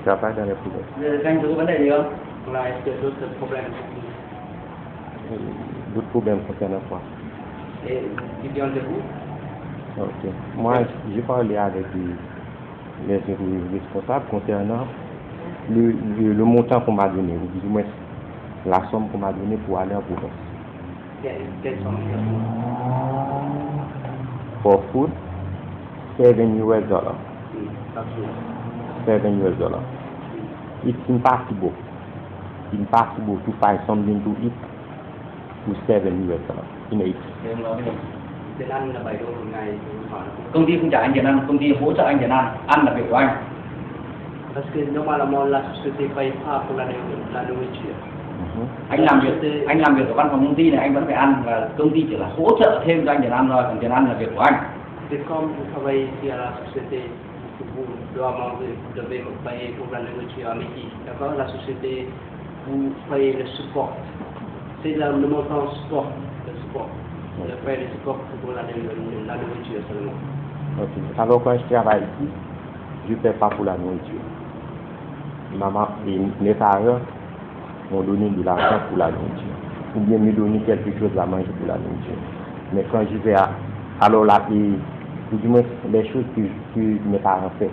travaille dans les provinces. Anh có vấn đề gì không? Là est-ce que d'autres problèmes? D'autres problèmes concernant quoi? Et qui viennent de vous? Ok. Moi, j'ai parlé avec les responsables concernant le montant qu'on m'a donné, ou du moins la somme qu'on m'a donnée pour aller en province. Quelle somme? For food, $7 US. Par jour. $7 US. It's impossible to find something to eat with $7 US in a week. Tiền ăn là 7 đô một ngày. Công ty không trả anh tiền ăn, công ty hỗ trợ anh tiền ăn là việc của anh. Parce que normalement la société paye pas pour la nourriture. Anh làm việc ở văn phòng công ty này anh vẫn phải ăn, và công ty chỉ là hỗ trợ thêm cho anh tiền ăn thôi, còn tiền ăn là việc của anh. C'est comme vous travaillez ici à la société, vous devez manger, vous devez payer pour la nourriture à midi, d'accord? La société vous payez le support. C'est le montant support, le support. Le paye le support pour la nourriture seulement. Ok. Alors quand je travaille ici, je ne paie pas pour la nourriture. Maman et mes parents m'ont donné de l'argent pour la nourriture, ou bien me donner quelque chose à manger pour la nourriture. Mais quand je vais alors là, ou du moins les choses que mes parents font,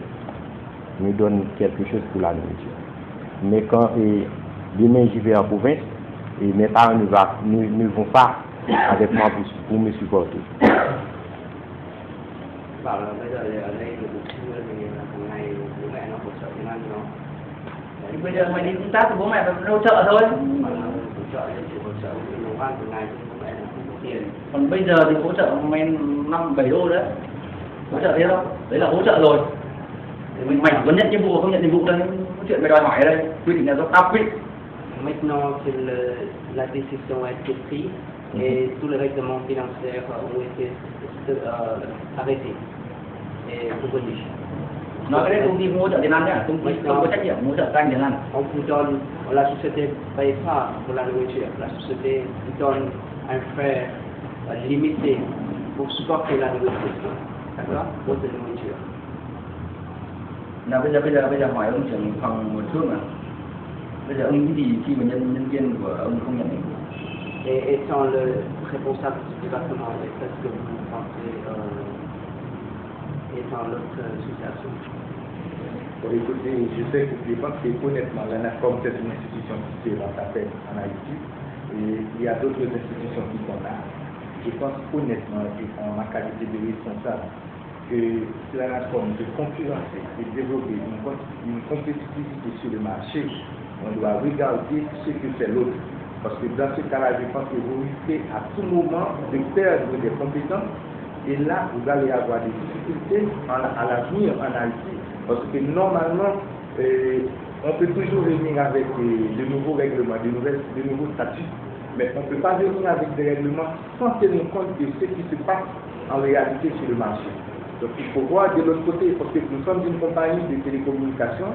me donnent quelque chose pour la nourriture. Mais quand demain je vais en province, et mes parents ne vont pas avec moi pour me supporter. Bảo là bây giờ ở đây được trưa thì hàng ngày bố mẹ nó hỗ trợ tiền ăn nó. Bây giờ mày đi công tác thì bố mẹ phải hỗ trợ thôi. Mà hỗ trợ thì chỉ hỗ trợ nấu ăn từng ngày thì bố mẹ không có tiền. Còn bây giờ thì hỗ trợ mày 5-7 đô đấy. Hỗ trợ thế đâu? Đấy là hỗ trợ rồi. Thì mày chỉ có nhận nhiệm vụ không nhận nhiệm vụ thôi. Có chuyện mày đòi hỏi ở đây. Quy định là do tao quyết. Maintenant que la décision a été prise et tous les règlements financiers ont été arrêtés et revenus. Nói cái đấy công ty hỗ trợ tiền ăn nhá, công ty không có trách nhiệm hỗ trợ tăng tiền ăn. On vous donne, la société paye pas pour la nourriture, la société vous donne un frais limité pour supporter la nourriture, d'accord? Pour la nourriture. Nào bây giờ hỏi ông trưởng phòng một chút nào. Bây giờ ông nghĩ gì khi mà nhân viên của ông không nhận nhiệm vụ? Et étant le responsable du département, qu'est-ce que vous pensez étant l'autre situation? Bon, écoutez, je pense que honnêtement, l'ANACOM c'est une institution qui est dans sa tête en Haïti, et il y a d'autres institutions qui sont là. Je pense honnêtement, en ma qualité de responsable, que l'ANACOM de concurrencer et développer une compétitivité sur le marché, on doit regarder ce que fait l'autre. Parce que dans ce cas-là, je pense que vous risquez à tout moment de perdre des compétences. Et là, vous allez avoir des difficultés à l'avenir en Haïti. Parce que normalement, on peut toujours venir avec de nouveaux règlements, de nouveaux statuts. Mais on ne peut pas venir avec des règlements sans tenir compte de ce qui se passe en réalité sur le marché. Donc il faut voir de l'autre côté, parce que nous sommes une compagnie de télécommunications.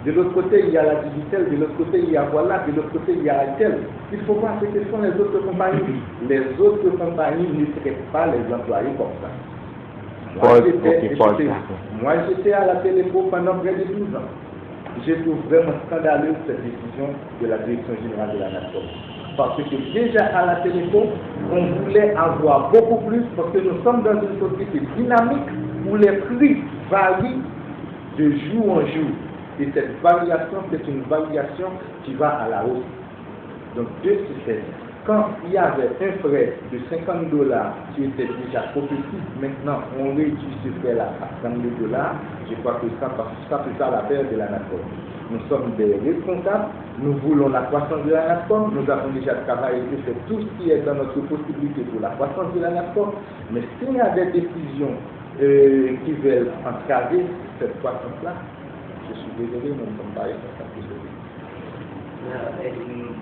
De l'autre côté, il y a la Digitel, de l'autre côté, il y a Voilà, de l'autre côté, il y a Itel. Il faut voir ce que sont les autres compagnies. Les autres compagnies ne traitent pas les employés comme ça. Moi, j'étais à la Téléco pendant près de 12 ans. Je trouve vraiment scandaleuse cette décision de la Direction générale de la nation. Parce que déjà à la Téléco, on voulait avoir beaucoup plus, parce que nous sommes dans une société dynamique où les prix varient de jour en jour. Et cette variation, c'est une variation qui va à la hausse. Donc, de ce fait, quand il y avait un frais de $50 qui était déjà progressif, maintenant on réduit ce frais-là à $32, je crois que ça fait ça la paire de la NACOM. Nous sommes des responsables, nous voulons la croissance de la NACOM, nous avons déjà travaillé et fait tout ce qui est dans notre possibilité pour la croissance de la NACOM, mais s'il y a des décisions qui veulent entraver cette croissance-là, je suis désolé, nous ne sommes pas responsables de ce.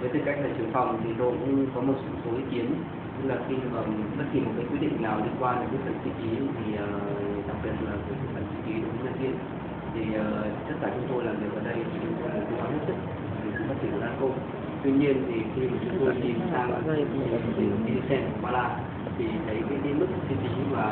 Với tư cách là trưởng phòng thì tôi cũng có một số ý kiến, tức là khi mà bất kỳ một cái quyết định nào liên quan đến cái phần chi phí thì đặc biệt là cái phần chi phí đối với nhân viên thì tất cả chúng tôi làm việc ở đây thì chúng tôi là cố gắng hết sức để phát triển Lanco. Tuy nhiên thì khi mà chúng tôi nhìn sang cái xem của Mala thì thấy cái mức chi phí mà